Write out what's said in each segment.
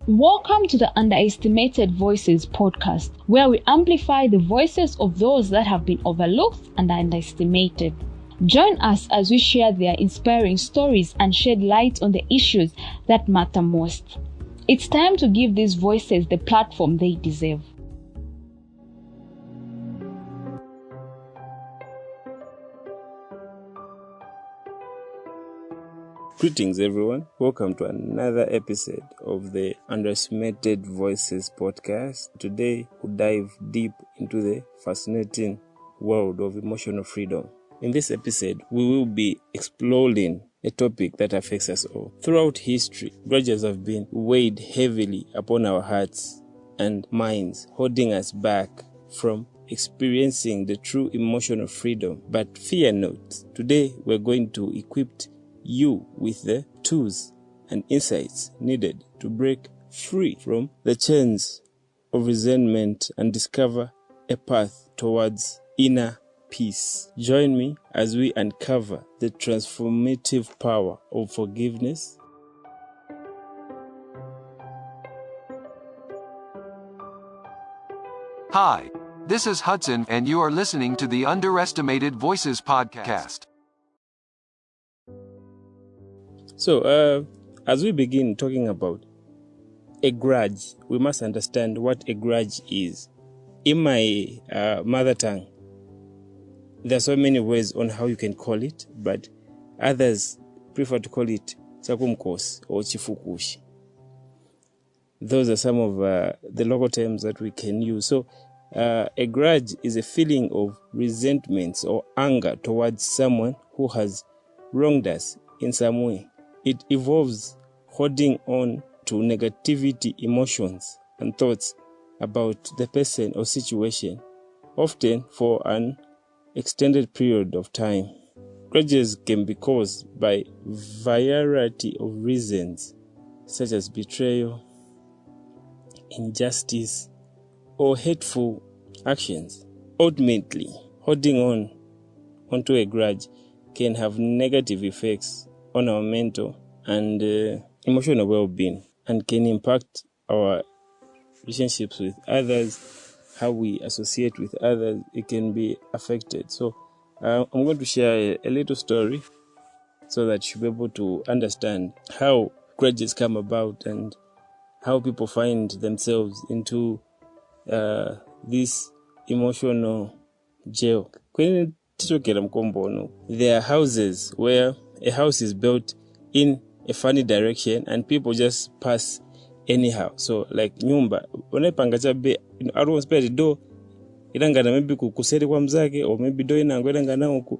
Welcome to the Underestimated Voices podcast, where we amplify the voices of those that have been overlooked and underestimated. Join us as we share their inspiring stories and shed light on the issues that matter most. It's time to give these voices the platform they deserve. Greetings everyone, welcome to another episode of the Underestimated Voices podcast. Today we'll dive deep into the fascinating world of emotional freedom. In this episode, we will be exploring a topic that affects us all. Throughout history, grudges have been weighed heavily upon our hearts and minds, holding us back from experiencing the true emotional freedom. But fear not, today we're going to equip you with the tools and insights needed to break free from the chains of resentment and discover a path towards inner peace. Join me as we uncover the transformative power of forgiveness. Hi, this is Hudson, and you are listening to the Underestimated Voices podcast. So, as we begin talking about a grudge, we must understand what a grudge is. In my mother tongue, there are so many ways on how you can call it, but others prefer to call it sakumkos or chifukushi. Those are some of the local terms that we can use. So, a grudge is a feeling of resentment or anger towards someone who has wronged us in some way. It involves holding on to negativity, emotions, and thoughts about the person or situation, often for an extended period of time. Grudges can be caused by a variety of reasons, such as betrayal, injustice, or hateful actions. Ultimately, holding onto a grudge can have negative effects on our mental and emotional well-being, and can impact our relationships with others, how we associate with others. It can be affected. So I'm going to share a little story so that you'll be able to understand how grudges come about and how people find themselves into this emotional jail. There are houses where a house is built in a funny direction and people just pass anyhow. So like nyumba, unaipanga chabe, I don't spare the door, irangana maybe kuseri kwa mzake, or maybe door irangana huku.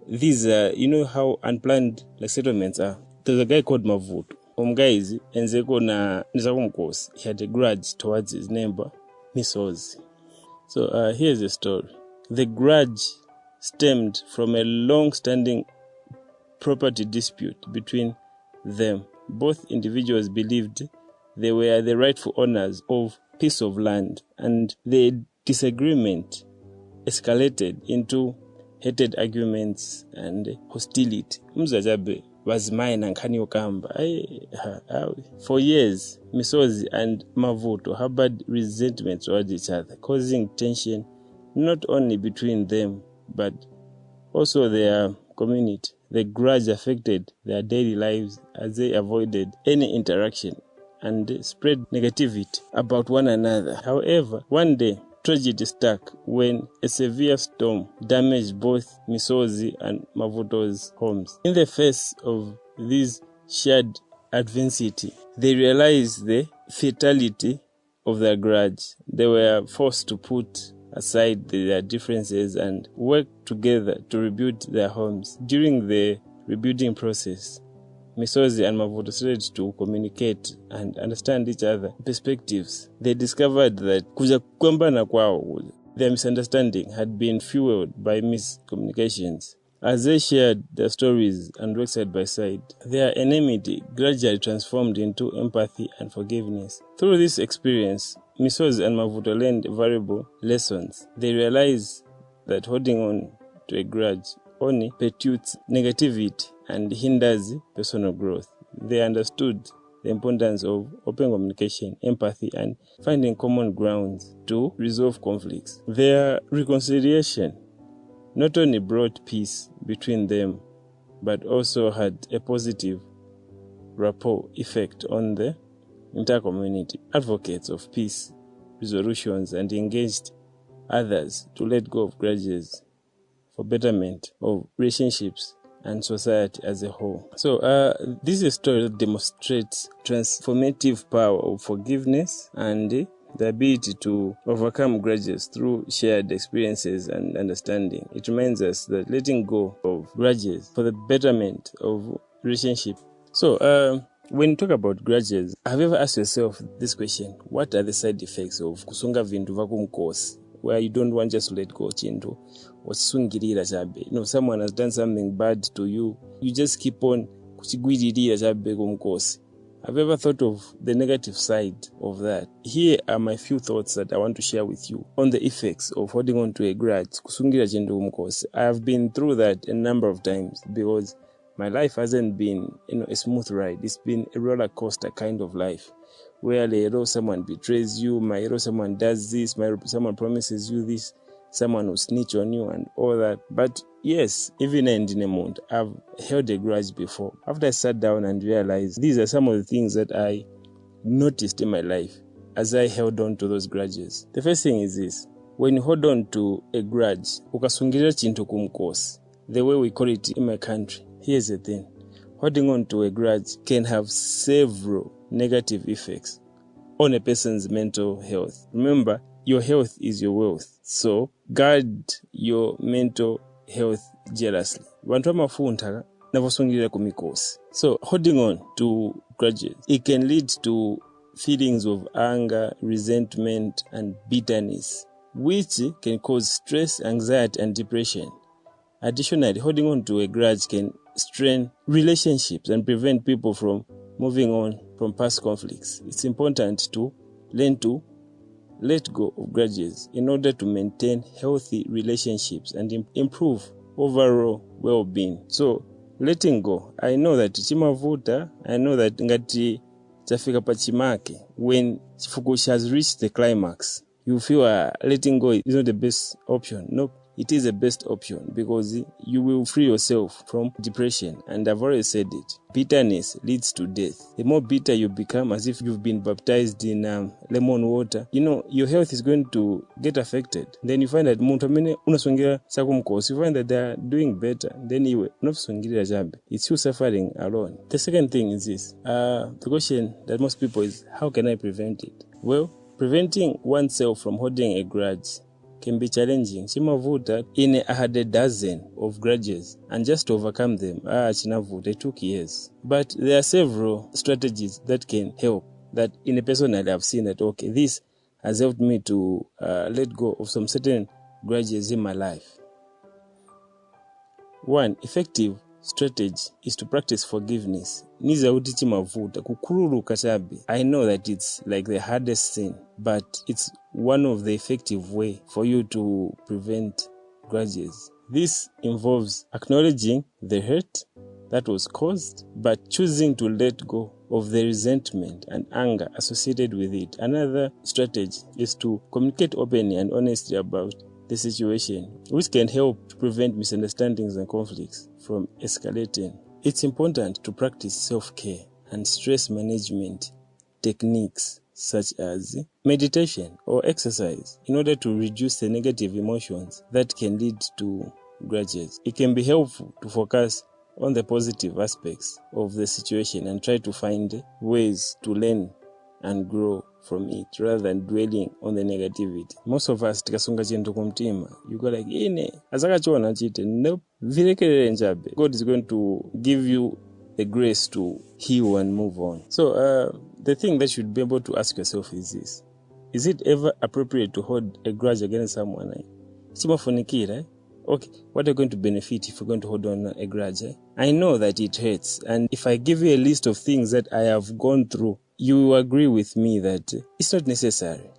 These you know how unplanned like settlements are. There's a guy called Mavuto. Guys, enzeko na nizakumkosi. He had a grudge towards his neighbor, Misozi. So here's the story. The grudge stemmed from a long-standing property dispute between them. Both individuals believed they were the rightful owners of a piece of land, and the disagreement escalated into heated arguments and hostility. For years, Misozi and Mavuto harbored resentment towards each other, causing tension not only between them but also their community. The grudge affected their daily lives as they avoided any interaction and spread negativity about one another. However, one day, tragedy struck when a severe storm damaged both Misozi and Mavuto's homes. In the face of this shared adversity, they realized the fatality of their grudge. They were forced to put aside their differences and work together to rebuild their homes. During the rebuilding process, Misozi and Mavuto started to communicate and understand each other's perspectives. They discovered that their misunderstanding had been fueled by miscommunications. As they shared their stories and worked side by side, their enmity gradually transformed into empathy and forgiveness. Through this experience, Misozi and Mavuto learned valuable lessons. They realized that holding on to a grudge only perpetuates negativity and hinders personal growth. They understood the importance of open communication, empathy, and finding common grounds to resolve conflicts. Their reconciliation not only brought peace between them, but also had a positive rapport effect on the entire community. Advocates of peace resolutions and engaged others to let go of grudges for betterment of relationships and society as a whole. So this is a story that demonstrates transformative power of forgiveness and the ability to overcome grudges through shared experiences and understanding. It reminds us that letting go of grudges for the betterment of relationship. So when you talk about grudges, have you ever asked yourself this question? What are the side effects of kusunga vintu vakumkosi, where you don't want just to let go chintu ochisungirira chabe? Someone has done something bad to you, you just keep on kuchigwiririra chabe kumkosi. Have you ever thought of the negative side of that? Here are my few thoughts that I want to share with you on the effects of holding on to a grudge, kusungira chintu kumkosi. I have been through that a number of times because my life hasn't been a smooth ride. It's been a roller coaster kind of life, where someone betrays you, someone does this, someone promises you this, someone will snitch on you and all that. But yes, even in a month, I've held a grudge before. After I sat down and realized these are some of the things that I noticed in my life as I held on to those grudges. The first thing is this: when you hold on to a grudge, ukasungirira chintu kumkosi, the way we call it in my country, here's the thing: holding on to a grudge can have several negative effects on a person's mental health. Remember, your health is your wealth. So guard your mental health jealously. So holding on to grudges, it can lead to feelings of anger, resentment, and bitterness, which can cause stress, anxiety, and depression. Additionally, holding on to a grudge can strain relationships and prevent people from moving on from past conflicts. It's important to learn to let go of grudges in order to maintain healthy relationships and improve overall well-being. So, letting go. I know that chimavuta, I know that ngati chafika pachimake, when chifukushi has reached the climax, you feel letting go is not the best option. No, it is the best option because you will free yourself from depression. And I've already said it. Bitterness leads to death. The more bitter you become, as if you've been baptized in lemon water, your health is going to get affected. Then you find that you find that they're doing better. Then it's you suffering alone. The second thing is this. The question that most people is, how can I prevent it? Well, preventing oneself from holding a grudge can be challenging. I had a dozen of grudges, and just to overcome them, it took years. But there are several strategies that can help. That in a personal, I've seen that, okay, this has helped me to let go of some certain grudges in my life. One effective strategy is to practice forgiveness. I know that it's like the hardest thing, but it's one of the effective way for you to prevent grudges. This involves acknowledging the hurt that was caused, but choosing to let go of the resentment and anger associated with it. Another strategy is to communicate openly and honestly about the situation, which can help to prevent misunderstandings and conflicts from escalating. It's important to practice self-care and stress management techniques such as meditation or exercise in order to reduce the negative emotions that can lead to grudges. It can be helpful to focus on the positive aspects of the situation and try to find ways to learn and grow from it rather than dwelling on the negativity. Most of us tikasunga chintu kumtima, you go like, asakachona chite, nope, virekerere njabe. God is going to give you the grace to heal and move on. So the thing that you should be able to ask yourself is this: is it ever appropriate to hold a grudge against someone? Okay, what are you going to benefit if you're going to hold on a grudge? I know that it hurts, and if I give you a list of things that I have gone through, you will agree with me that it's not necessary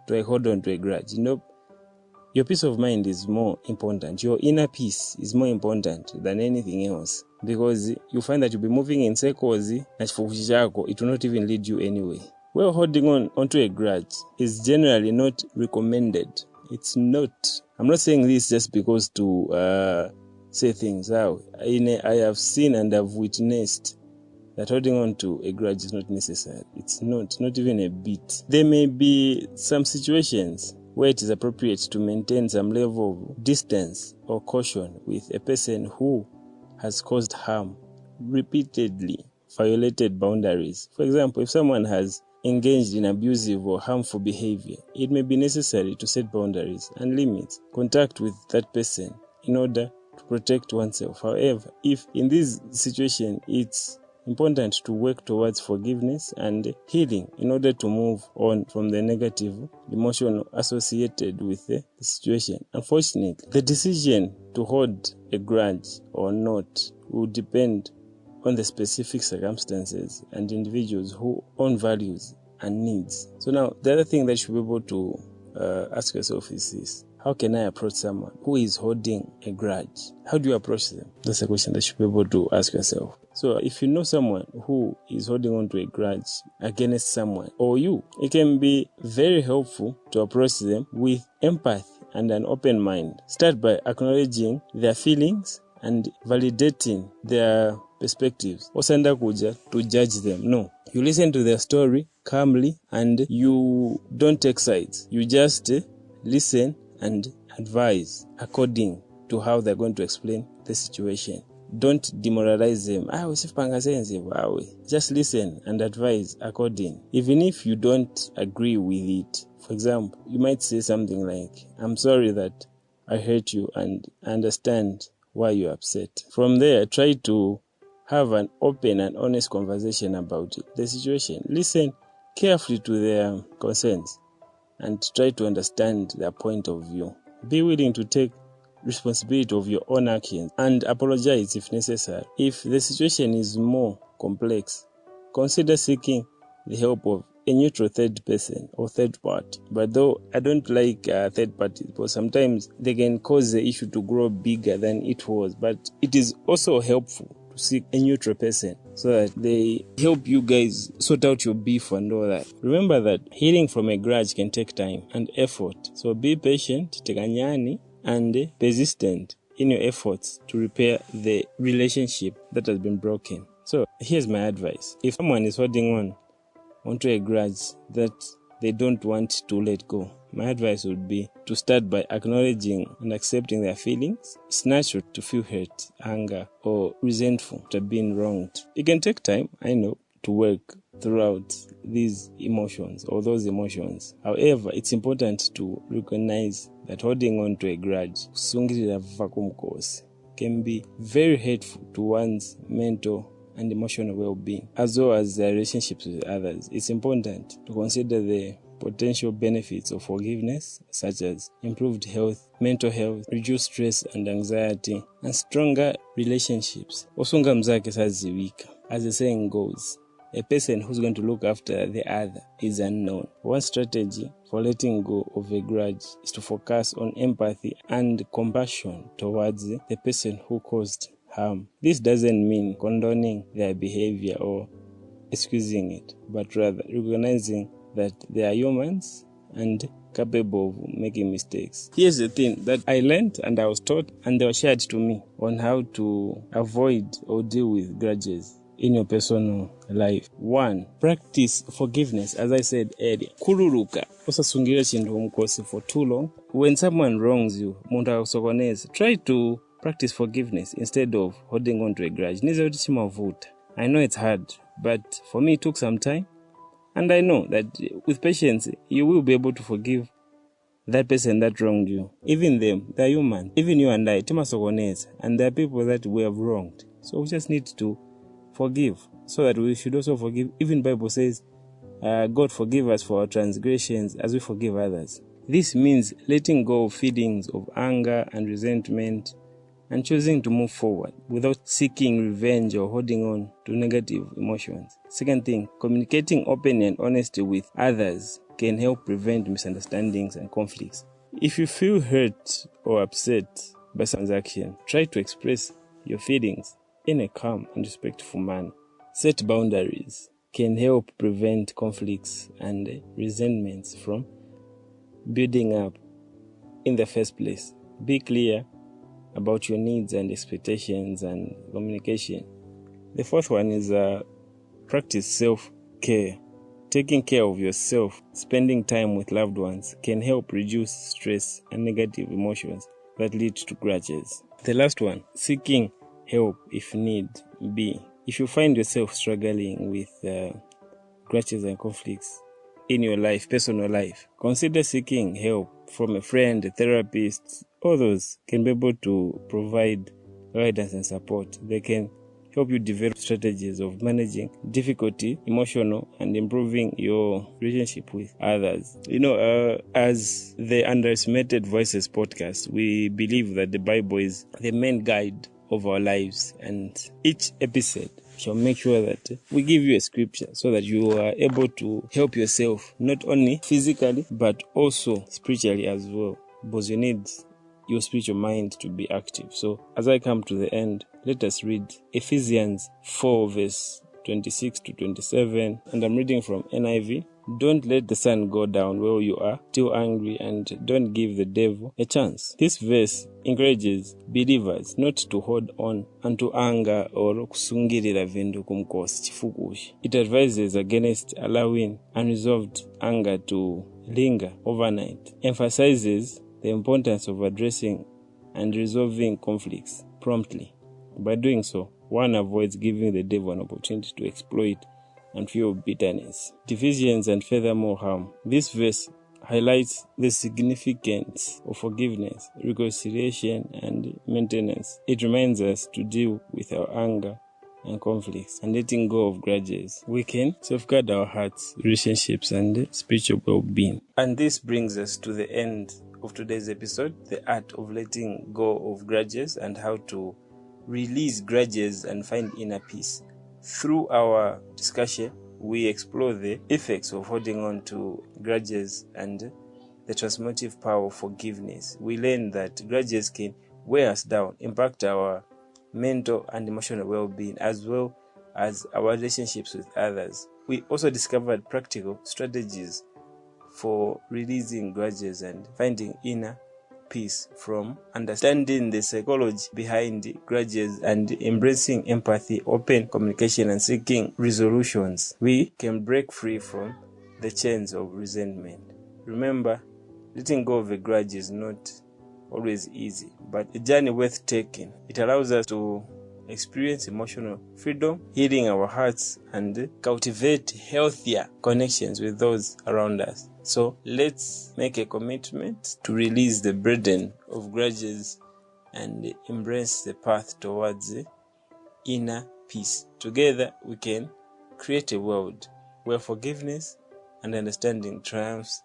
to hold on to a grudge. your peace of mind is more important. Your inner peace is more important than anything else, because you find that you'll be moving in circles and it will not even lead you anywhere. Well, holding onto a grudge is generally not recommended. It's not. I'm not saying this just because to say things out. I have seen and have witnessed that holding on to a grudge is not necessary. It's not even a bit. There may be some situations where it is appropriate to maintain some level of distance or caution with a person who has caused harm, repeatedly violated boundaries. For example, if someone has engaged in abusive or harmful behavior, it may be necessary to set boundaries and limit contact with that person in order to protect oneself. However, if in this situation it's important to work towards forgiveness and healing in order to move on from the negative emotion associated with the situation. Unfortunately, the decision to hold a grudge or not will depend on the specific circumstances and individuals who own values and needs. So now, the other thing that you should be able to ask yourself is this: how can I approach someone who is holding a grudge? How do you approach them? That's a question that you should be able to ask yourself. So if you know someone who is holding on to a grudge against someone or you, it can be very helpful to approach them with empathy and an open mind. Start by acknowledging their feelings and validating their perspectives. Osanda kuja to judge them. No. You listen to their story calmly and you don't take sides. You just listen and advise according to how they're going to explain the situation. Don't demoralize them. Just listen and advise according. Even if you don't agree with it. For example, you might say something like, I'm sorry that I hurt you and I understand why you're upset. From there, try to have an open and honest conversation about the situation. Listen carefully to their concerns and try to understand their point of view. Be willing to take responsibility of your own actions and apologize if necessary. If the situation is more complex, consider seeking the help of a neutral third person or third party. But though I don't like third parties, because sometimes they can cause the issue to grow bigger than it was. But it is also helpful to seek a neutral person so that they help you guys sort out your beef and all that. Remember that healing from a grudge can take time and effort. So be patient, teganyani, and persistent in your efforts to repair the relationship that has been broken. So here's my advice. If someone is holding onto a grudge that they don't want to let go, my advice would be to start by acknowledging and accepting their feelings. It's natural to feel hurt, anger, or resentful to being wronged. It can take time, I know, to work throughout these emotions or those emotions. However, it's important to recognize that holding on to a grudge can be very hurtful to one's mental and emotional well-being, as well as their relationships with others. It's important to consider the potential benefits of forgiveness, such as improved health, mental health, reduced stress and anxiety, and stronger relationships. Osunga mzake saziwika. As the saying goes, a person who's going to look after the other is unknown. One strategy for letting go of a grudge is to focus on empathy and compassion towards the person who caused harm. This doesn't mean condoning their behavior or excusing it, but rather recognizing that they are humans and capable of making mistakes. Here's the thing that I learned and I was taught and they were shared to me on how to avoid or deal with grudges in your personal life. 1. Practice forgiveness. As I said earlier, kururuka osasungira chintu omukose for too long. When someone wrongs you, try to practice forgiveness instead of holding on to a grudge. I know it's hard, but for me it took some time. And I know that with patience, you will be able to forgive that person that wronged you. Even them, they're human. Even you and I, and there are people that we have wronged. So we just need to forgive, so that we should also forgive. Even Bible says, God forgive us for our transgressions as we forgive others. This means letting go of feelings of anger and resentment and choosing to move forward without seeking revenge or holding on to negative emotions. Second thing, communicating openly and honestly with others can help prevent misunderstandings and conflicts. If you feel hurt or upset by someone's action, try to express your feelings in a calm and respectful manner. Set boundaries can help prevent conflicts and resentments from building up in the first place. Be clear about your needs and expectations and communication. The fourth one is practice self-care. Taking care of yourself, spending time with loved ones can help reduce stress and negative emotions that lead to grudges. The last one, seeking help if need be. If you find yourself struggling with grudges and conflicts in your life, personal life, consider seeking help from a friend, a therapist. Others can be able to provide guidance and support. They can help you develop strategies of managing difficulty, emotional, and improving your relationship with others. As the Underestimated Voices podcast, we believe that the Bible is the main guide of our lives, and each episode shall make sure that we give you a scripture so that you are able to help yourself, not only physically, but also spiritually as well, because you need your spiritual mind to be active. So as I come to the end, let us read Ephesians 4 verse 26 to 27, and I'm reading from NIV. Don't let the sun go down while you are still angry, and don't give the devil a chance. This verse encourages believers not to hold on unto anger or kusungirira vindu kumkosi chifukushi. It advises against allowing unresolved anger to linger overnight, emphasizes the importance of addressing and resolving conflicts promptly. By doing so, one avoids giving the devil an opportunity to exploit and fuel bitterness, divisions, and furthermore harm. This verse highlights the significance of forgiveness, reconciliation, and maintenance. It reminds us to deal with our anger and conflicts and letting go of grudges. We can safeguard our hearts, relationships, and spiritual well-being. And this brings us to the end of today's episode, the art of letting go of grudges and how to release grudges and find inner peace. Through our discussion, we explore the effects of holding on to grudges and the transformative power of forgiveness. We learn that grudges can weigh us down, impact our mental and emotional well-being, as well as our relationships with others. We also discovered practical strategies for releasing grudges and finding inner peace from understanding the psychology behind grudges and embracing empathy, open communication, and seeking resolutions. We can break free from the chains of resentment. Remember, letting go of a grudge is not always easy, but a journey worth taking. It allows us to experience emotional freedom, healing our hearts, and cultivate healthier connections with those around us. So let's make a commitment to release the burden of grudges and embrace the path towards inner peace. Together we can create a world where forgiveness and understanding triumphs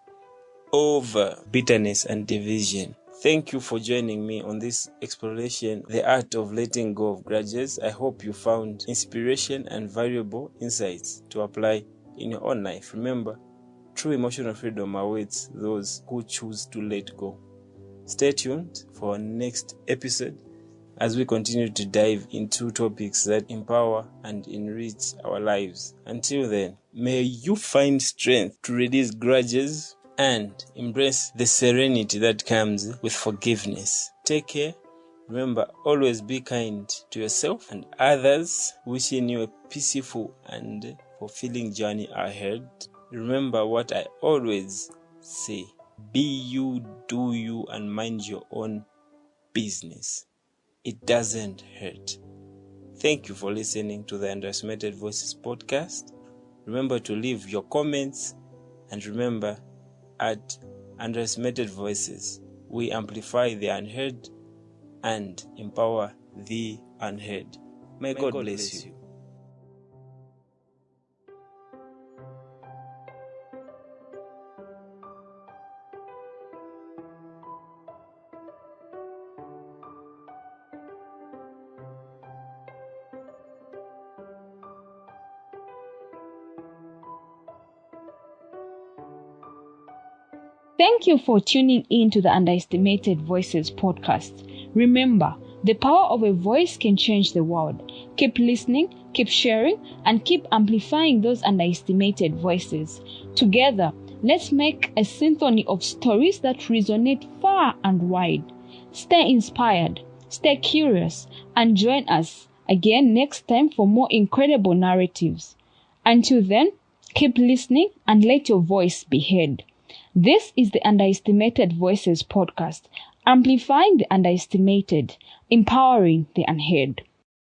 over bitterness and division. Thank you for joining me on this exploration, the art of letting go of grudges. I hope you found inspiration and valuable insights to apply in your own life. Remember, true emotional freedom awaits those who choose to let go. Stay tuned for our next episode as we continue to dive into topics that empower and enrich our lives. Until then, may you find strength to release grudges and embrace the serenity that comes with forgiveness. Take care. Remember, always be kind to yourself and others. Wishing you a peaceful and fulfilling journey ahead. Remember what I always say: be you, do you, and mind your own business. It doesn't hurt. Thank you for listening to the Underestimated Voices podcast. Remember to leave your comments, and remember, at Underestimated Voices, we amplify the unheard and empower the unheard. May God bless you. Thank you for tuning in to the Underestimated Voices podcast. Remember, the power of a voice can change the world. Keep listening, keep sharing, and keep amplifying those underestimated voices. Together, let's make a symphony of stories that resonate far and wide. Stay inspired, stay curious, and join us again next time for more incredible narratives. Until then, keep listening and let your voice be heard. This is the Underestimated Voices podcast, amplifying the underestimated, empowering the unheard.